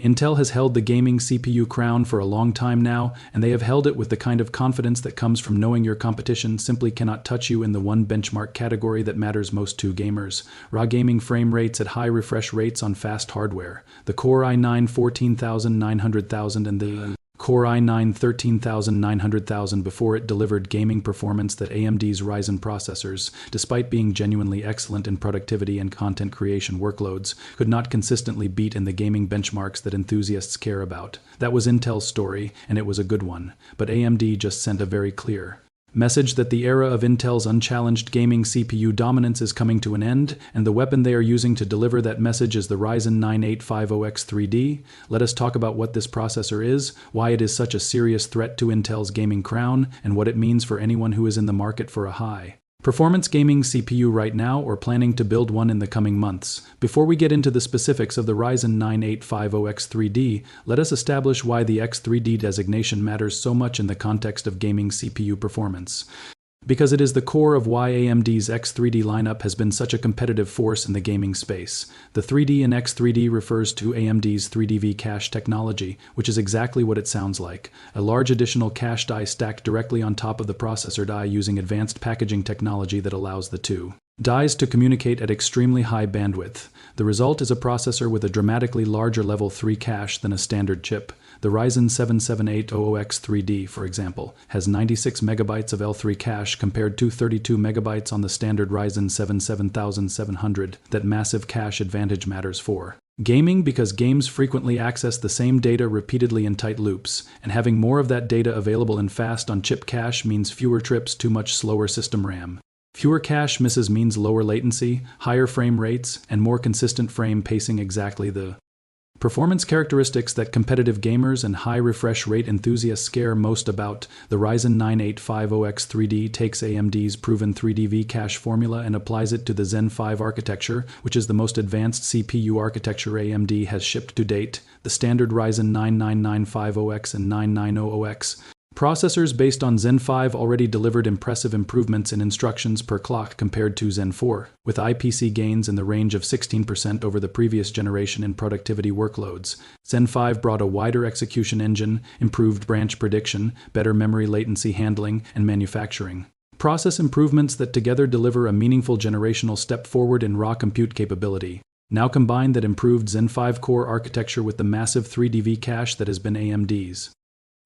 Intel has held the gaming CPU crown for a long time now, and they have held it with the kind of confidence that comes from knowing your competition simply cannot touch you in the one benchmark category that matters most to gamers: raw gaming frame rates at high refresh rates on fast hardware. The Core i9 14900 and the Core i9 13900 before it delivered gaming performance that AMD's Ryzen processors, despite being genuinely excellent in productivity and content creation workloads, could not consistently beat in the gaming benchmarks that enthusiasts care about. That was Intel's story, and it was a good one, but AMD just sent a very clear message that the era of Intel's unchallenged gaming CPU dominance is coming to an end, and the weapon they are using to deliver that message is the Ryzen 9850X3D. Let us talk about what this processor is, why it is such a serious threat to Intel's gaming crown, and what it means for anyone who is in the market for a high-performance gaming CPU right now or planning to build one in the coming months. Before we get into the specifics of the Ryzen 9850X3D, let us establish why the X3D designation matters so much in the context of gaming CPU performance. Because it is the core of why AMD's X3D lineup has been such a competitive force in the gaming space. The 3D in X3D refers to AMD's 3DV cache technology, which is exactly what it sounds like: a large additional cache die stacked directly on top of the processor die using advanced packaging technology that allows the two dies to communicate at extremely high bandwidth. The result is a processor with a dramatically larger level 3 cache than a standard chip. The Ryzen 7850X3D, for example, has 96 megabytes of L3 cache compared to 32 megabytes on the standard Ryzen 7700. That massive cache advantage matters for gaming because games frequently access the same data repeatedly in tight loops, and having more of that data available in fast on-chip cache means fewer trips to much slower system RAM. Fewer cache misses means lower latency, higher frame rates, and more consistent frame pacing, exactly the performance characteristics that competitive gamers and high refresh rate enthusiasts care most about. The Ryzen 9850X3D takes AMD's proven 3DV cache formula and applies it to the Zen 5 architecture, which is the most advanced CPU architecture AMD has shipped to date. The standard Ryzen 99950X and 9900X processors based on Zen 5 already delivered impressive improvements in instructions per clock compared to Zen 4, with IPC gains in the range of 16% over the previous generation in productivity workloads. Zen 5 brought a wider execution engine, improved branch prediction, better memory latency handling, and manufacturing process improvements that together deliver a meaningful generational step forward in raw compute capability. Now combine that improved Zen 5 core architecture with the massive 3DV cache that has been AMD's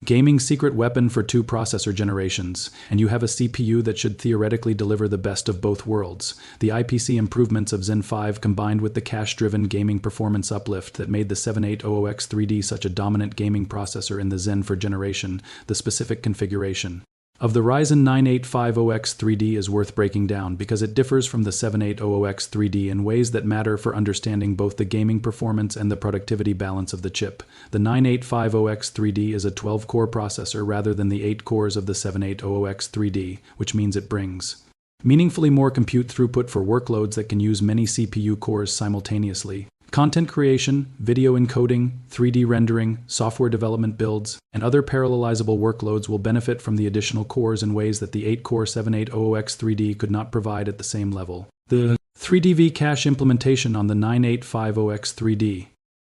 gaming secret weapon for 2 processor generations, and you have a CPU that should theoretically deliver the best of both worlds. The IPC improvements of Zen 5 combined with the cache-driven gaming performance uplift that made the 7800X3D such a dominant gaming processor in the Zen 4 generation. The specific configuration of the Ryzen 9850X3D is worth breaking down because it differs from the 7800X3D in ways that matter for understanding both the gaming performance and the productivity balance of the chip. The 9850X3D is a 12-core processor rather than the 8 cores of the 7800X3D, which means it brings meaningfully more compute throughput for workloads that can use many CPU cores simultaneously. Content creation, video encoding, 3D rendering, software development builds, and other parallelizable workloads will benefit from the additional cores in ways that the 8-core 7800X3D could not provide at the same level. The 3DV cache implementation on the 9850X3D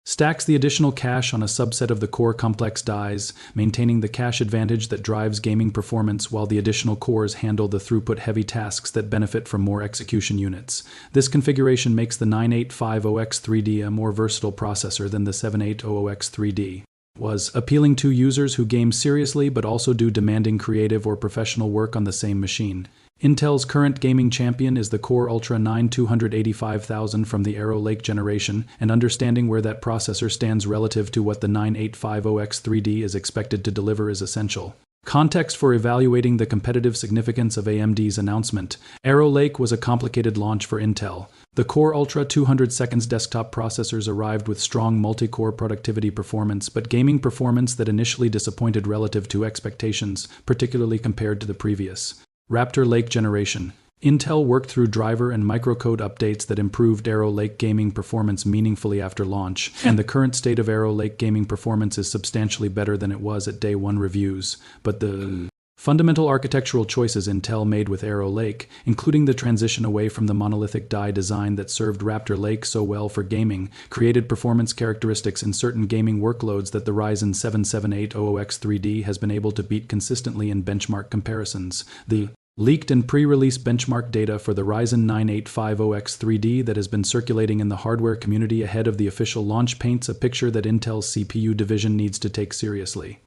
stacks the additional cache on a subset of the core complex dies, maintaining the cache advantage that drives gaming performance while the additional cores handle the throughput-heavy tasks that benefit from more execution units. This configuration makes the 9850X3D a more versatile processor than the 7800X3D was, appealing to users who game seriously but also do demanding creative or professional work on the same machine. Intel's current gaming champion is the Core Ultra 9-285000 from the Arrow Lake generation, and understanding where that processor stands relative to what the 9850X3D is expected to deliver is essential context for evaluating the competitive significance of AMD's announcement. Arrow Lake was a complicated launch for Intel. The Core Ultra 200 seconds desktop processors arrived with strong multi-core productivity performance, but gaming performance that initially disappointed relative to expectations, particularly compared to the previous Raptor Lake generation. Intel worked through driver and microcode updates that improved Arrow Lake gaming performance meaningfully after launch, and the current state of Arrow Lake gaming performance is substantially better than it was at day one reviews. But the Fundamental architectural choices Intel made with Arrow Lake, including the transition away from the monolithic die design that served Raptor Lake so well for gaming, created performance characteristics in certain gaming workloads that the Ryzen 9850X3D has been able to beat consistently in benchmark comparisons. The leaked and pre-release benchmark data for the Ryzen 9850X3D that has been circulating in the hardware community ahead of the official launch paints a picture that Intel's CPU division needs to take seriously.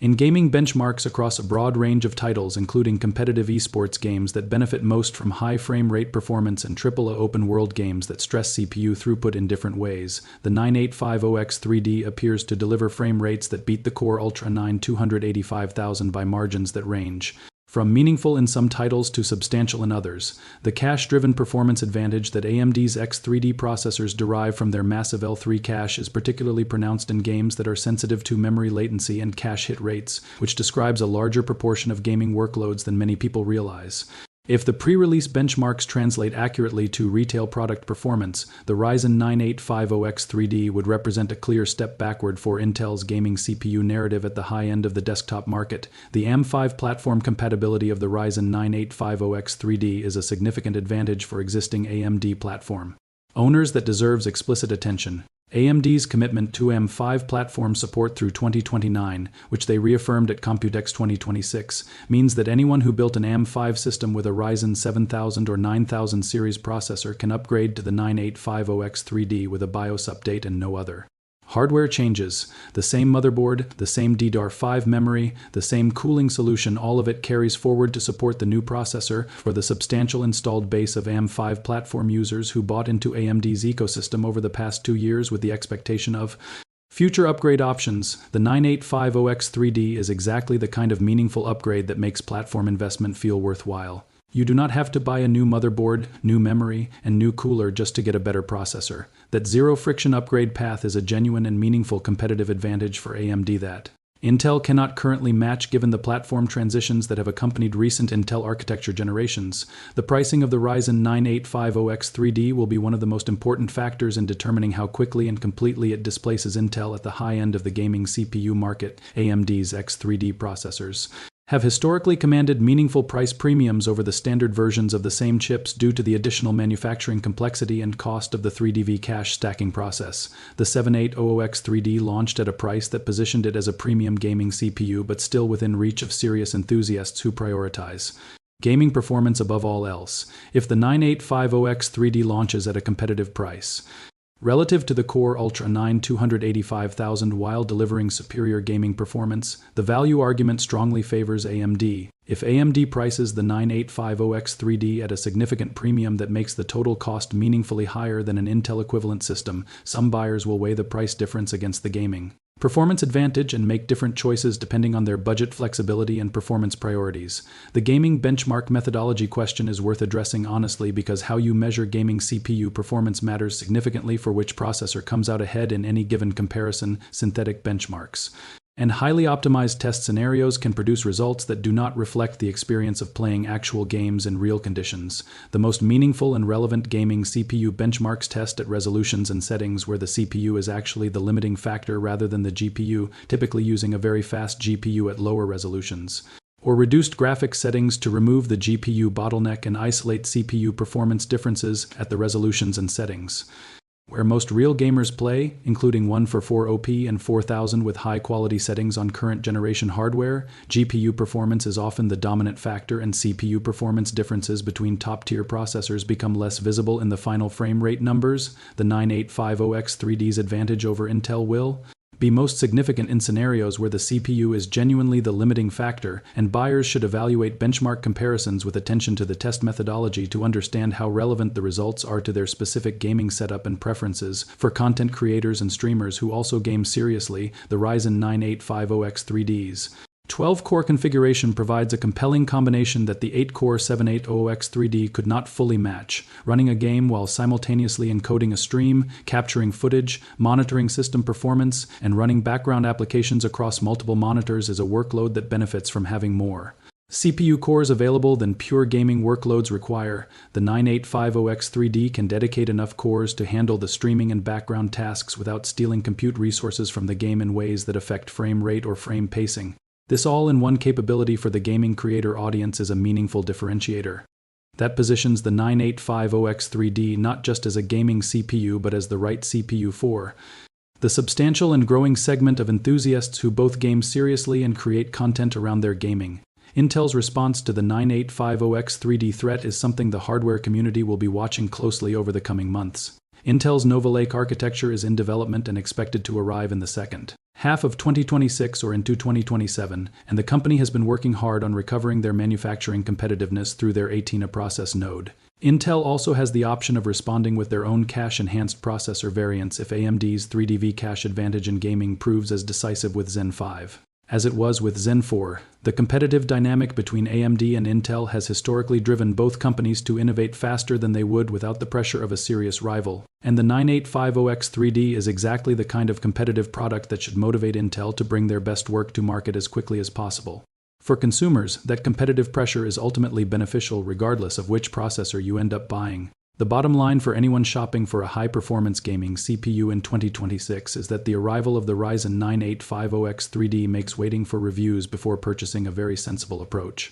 In gaming benchmarks across a broad range of titles, including competitive esports games that benefit most from high frame rate performance and AAA open-world games that stress CPU throughput in different ways, the 9850X3D appears to deliver frame rates that beat the Core Ultra 9 285,000 by margins that range from meaningful in some titles to substantial in others. The cache-driven performance advantage that AMD's X3D processors derive from their massive L3 cache is particularly pronounced in games that are sensitive to memory latency and cache hit rates, which describes a larger proportion of gaming workloads than many people realize. If the pre-release benchmarks translate accurately to retail product performance, the Ryzen 9850X3D would represent a clear step backward for Intel's gaming CPU narrative at the high end of the desktop market. The AM5 platform compatibility of the Ryzen 9850X3D is a significant advantage for existing AMD platform owners that deserves explicit attention. AMD's commitment to AM5 platform support through 2029, which they reaffirmed at Computex 2026, means that anyone who built an AM5 system with a Ryzen 7000 or 9000 series processor can upgrade to the 9850X3D with a BIOS update and no other hardware changes. The same motherboard, the same DDR5 memory, the same cooling solution, all of it carries forward to support the new processor for the substantial installed base of AM5 platform users who bought into AMD's ecosystem over the past 2 years with the expectation of future upgrade options. The 9850X3D is exactly the kind of meaningful upgrade that makes platform investment feel worthwhile. You do not have to buy a new motherboard, new memory, and new cooler just to get a better processor. That zero-friction upgrade path is a genuine and meaningful competitive advantage for AMD that Intel cannot currently match given the platform transitions that have accompanied recent Intel architecture generations. The pricing of the Ryzen 9850X3D will be one of the most important factors in determining how quickly and completely it displaces Intel at the high end of the gaming CPU market. AMD's X3D processors have historically commanded meaningful price premiums over the standard versions of the same chips due to the additional manufacturing complexity and cost of the 3DV cache stacking process. The 7800X3D launched at a price that positioned it as a premium gaming CPU, but still within reach of serious enthusiasts who prioritize gaming performance above all else. If the 9850X3D launches at a competitive price relative to the Core Ultra 9 285,000 while delivering superior gaming performance, the value argument strongly favors AMD. If AMD prices the 9850X3D at a significant premium that makes the total cost meaningfully higher than an Intel equivalent system, some buyers will weigh the price difference against the gaming performance advantage and make different choices depending on their budget flexibility and performance priorities. The gaming benchmark methodology question is worth addressing honestly because how you measure gaming CPU performance matters significantly for which processor comes out ahead in any given comparison. Synthetic benchmarks and highly optimized test scenarios can produce results that do not reflect the experience of playing actual games in real conditions. The most meaningful and relevant gaming CPU benchmarks test at resolutions and settings where the CPU is actually the limiting factor rather than the GPU, typically using a very fast GPU at lower resolutions, or reduced graphics settings to remove the GPU bottleneck and isolate CPU performance differences at the resolutions and settings where most real gamers play, including 144OP and 4000 with high-quality settings on current generation hardware. GPU performance is often the dominant factor, and CPU performance differences between top-tier processors become less visible in the final frame rate numbers. The 9850X3D's advantage over Intel will be most significant in scenarios where the CPU is genuinely the limiting factor, and buyers should evaluate benchmark comparisons with attention to the test methodology to understand how relevant the results are to their specific gaming setup and preferences. For content creators and streamers who also game seriously, the Ryzen 9850X3D's 12-core configuration provides a compelling combination that the 8-core 7800X3D could not fully match. Running a game while simultaneously encoding a stream, capturing footage, monitoring system performance, and running background applications across multiple monitors is a workload that benefits from having more CPU cores available than pure gaming workloads require. The 9850X3D can dedicate enough cores to handle the streaming and background tasks without stealing compute resources from the game in ways that affect frame rate or frame pacing. This all-in-one capability for the gaming creator audience is a meaningful differentiator. That positions the 9850X3D not just as a gaming CPU but as the right CPU for the substantial and growing segment of enthusiasts who both game seriously and create content around their gaming. Intel's response to the 9850X3D threat is something the hardware community will be watching closely over the coming months. Intel's Nova Lake architecture is in development and expected to arrive in the second half of 2026 or into 2027, and the company has been working hard on recovering their manufacturing competitiveness through their 18A process node. Intel also has the option of responding with their own cache-enhanced processor variants if AMD's 3D cache advantage in gaming proves as decisive with Zen 5 as it was with Zen 4. The competitive dynamic between AMD and Intel has historically driven both companies to innovate faster than they would without the pressure of a serious rival, and the 9850X3D is exactly the kind of competitive product that should motivate Intel to bring their best work to market as quickly as possible. For consumers, that competitive pressure is ultimately beneficial regardless of which processor you end up buying. The bottom line for anyone shopping for a high-performance gaming CPU in 2026 is that the arrival of the Ryzen 9850X3D makes waiting for reviews before purchasing a very sensible approach.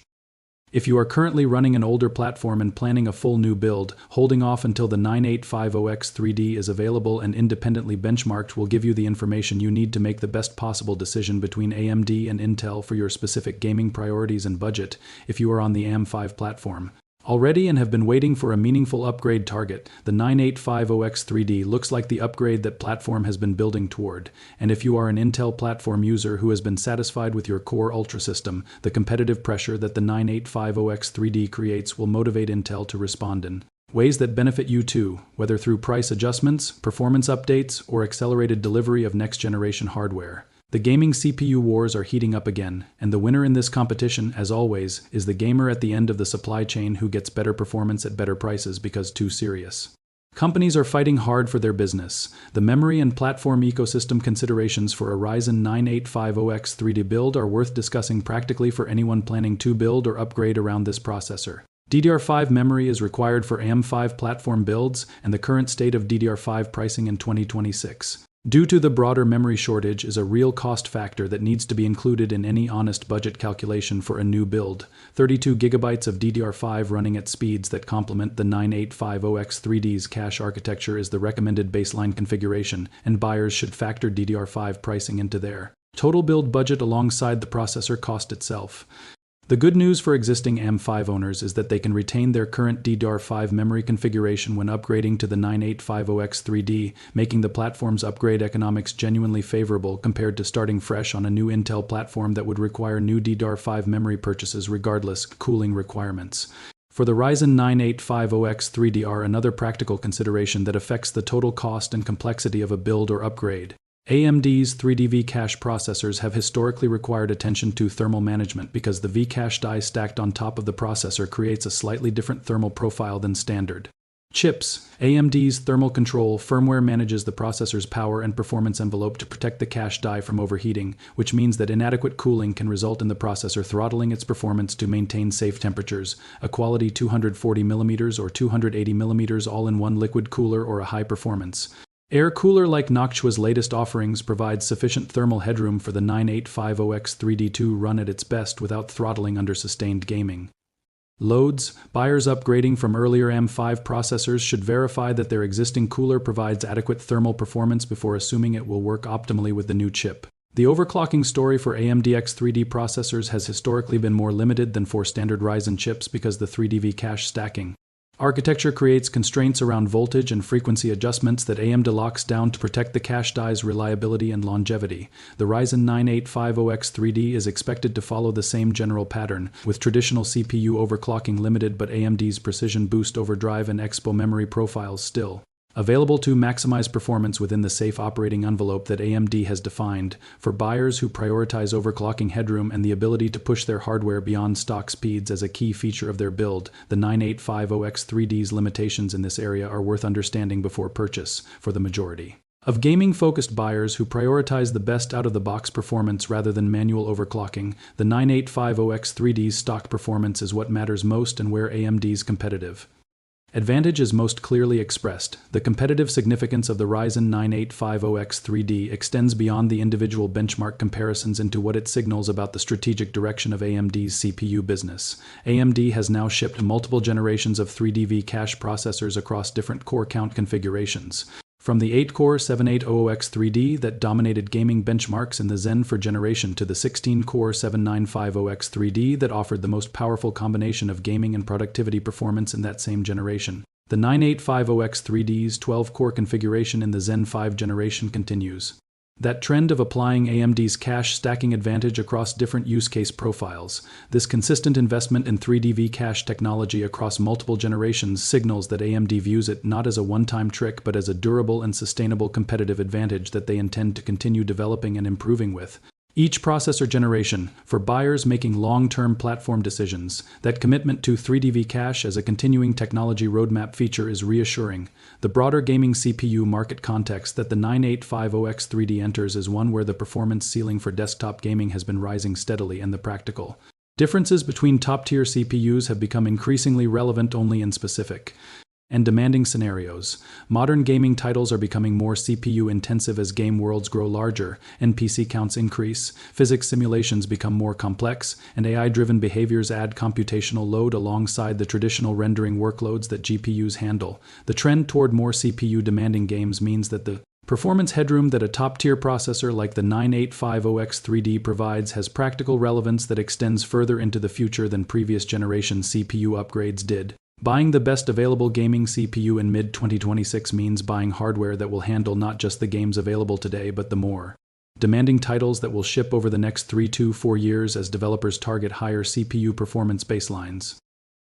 If you are currently running an older platform and planning a full new build, holding off until the 9850X3D is available and independently benchmarked will give you the information you need to make the best possible decision between AMD and Intel for your specific gaming priorities and budget if you are on the AM5 platform already and have been waiting for a meaningful upgrade target. The 9850X3D looks like the upgrade that platform has been building toward, and if you are an Intel platform user who has been satisfied with your Core Ultra system, the competitive pressure that the 9850X3D creates will motivate Intel to respond in ways that benefit you too, whether through price adjustments, performance updates, or accelerated delivery of next-generation hardware. The gaming CPU wars are heating up again, and the winner in this competition, as always, is the gamer at the end of the supply chain who gets better performance at better prices because too serious. Companies are fighting hard for their business. The memory and platform ecosystem considerations for a Ryzen 9850X3D build are worth discussing practically for anyone planning to build or upgrade around this processor. DDR5 memory is required for AM5 platform builds and the current state of DDR5 pricing in 2026. Due to the broader memory shortage is a real cost factor that needs to be included in any honest budget calculation for a new build. 32 GB of DDR5 running at speeds that complement the 9850X3D's cache architecture is the recommended baseline configuration, and buyers should factor DDR5 pricing into their total build budget alongside the processor cost itself. The good news for existing AM5 owners is that they can retain their current DDR5 memory configuration when upgrading to the 9850X3D, making the platform's upgrade economics genuinely favorable compared to starting fresh on a new Intel platform that would require new DDR5 memory purchases regardless of cooling requirements. For the Ryzen 9850X3D are another practical consideration that affects the total cost and complexity of a build or upgrade. AMD's 3D V-cache processors have historically required attention to thermal management because the V-cache die stacked on top of the processor creates a slightly different thermal profile than standard chips. AMD's thermal control firmware manages the processor's power and performance envelope to protect the cache die from overheating, which means that inadequate cooling can result in the processor throttling its performance to maintain safe temperatures. A quality 240mm or 280mm all-in-one liquid cooler or a high-performance air cooler like Noctua's latest offerings provides sufficient thermal headroom for the 9850X3D to run at its best without throttling under sustained gaming loads. Buyers upgrading from earlier AM5 processors should verify that their existing cooler provides adequate thermal performance before assuming it will work optimally with the new chip. The overclocking story for AMD X3D processors has historically been more limited than for standard Ryzen chips because the 3D V-cache stacking architecture creates constraints around voltage and frequency adjustments that AMD locks down to protect the cache die's reliability and longevity. The Ryzen 9850X3D is expected to follow the same general pattern, with traditional CPU overclocking limited but AMD's Precision Boost Overdrive and Expo memory profiles still available to maximize performance within the safe operating envelope that AMD has defined. For buyers who prioritize overclocking headroom and the ability to push their hardware beyond stock speeds as a key feature of their build, the 9850X3D's limitations in this area are worth understanding before purchase. For the majority of gaming-focused buyers who prioritize the best out-of-the-box performance rather than manual overclocking, the 9850X3D's stock performance is what matters most and where AMD's competitive Advantage is most clearly expressed. The competitive significance of the Ryzen 9850X3D extends beyond the individual benchmark comparisons into what it signals about the strategic direction of AMD's CPU business. AMD has now shipped multiple generations of 3D cache processors across different core count configurations. From the 8-core 7800X3D that dominated gaming benchmarks in the Zen 4 generation to the 16-core 7950X3D that offered the most powerful combination of gaming and productivity performance in that same generation. The 9850X3D's 12-core configuration in the Zen 5 generation continues. That trend of applying AMD's cache stacking advantage across different use case profiles, this consistent investment in 3D cache technology across multiple generations signals that AMD views it not as a one-time trick but as a durable and sustainable competitive advantage that they intend to continue developing and improving with. Each processor generation, for buyers making long-term platform decisions, that commitment to 3D cache as a continuing technology roadmap feature is reassuring. The broader gaming CPU market context that the 9850X3D enters is one where the performance ceiling for desktop gaming has been rising steadily, and the practical differences between top-tier CPUs have become increasingly relevant only in specific and demanding scenarios. Modern gaming titles are becoming more CPU-intensive as game worlds grow larger, NPC counts increase, physics simulations become more complex, and AI-driven behaviors add computational load alongside the traditional rendering workloads that GPUs handle. The trend toward more CPU-demanding games means that the performance headroom that a top-tier processor like the 9850X3D provides has practical relevance that extends further into the future than previous generation CPU upgrades did. Buying the best available gaming CPU in mid-2026 means buying hardware that will handle not just the games available today but the more demanding titles that will ship over the next 3 to 4 years as developers target higher CPU performance baselines.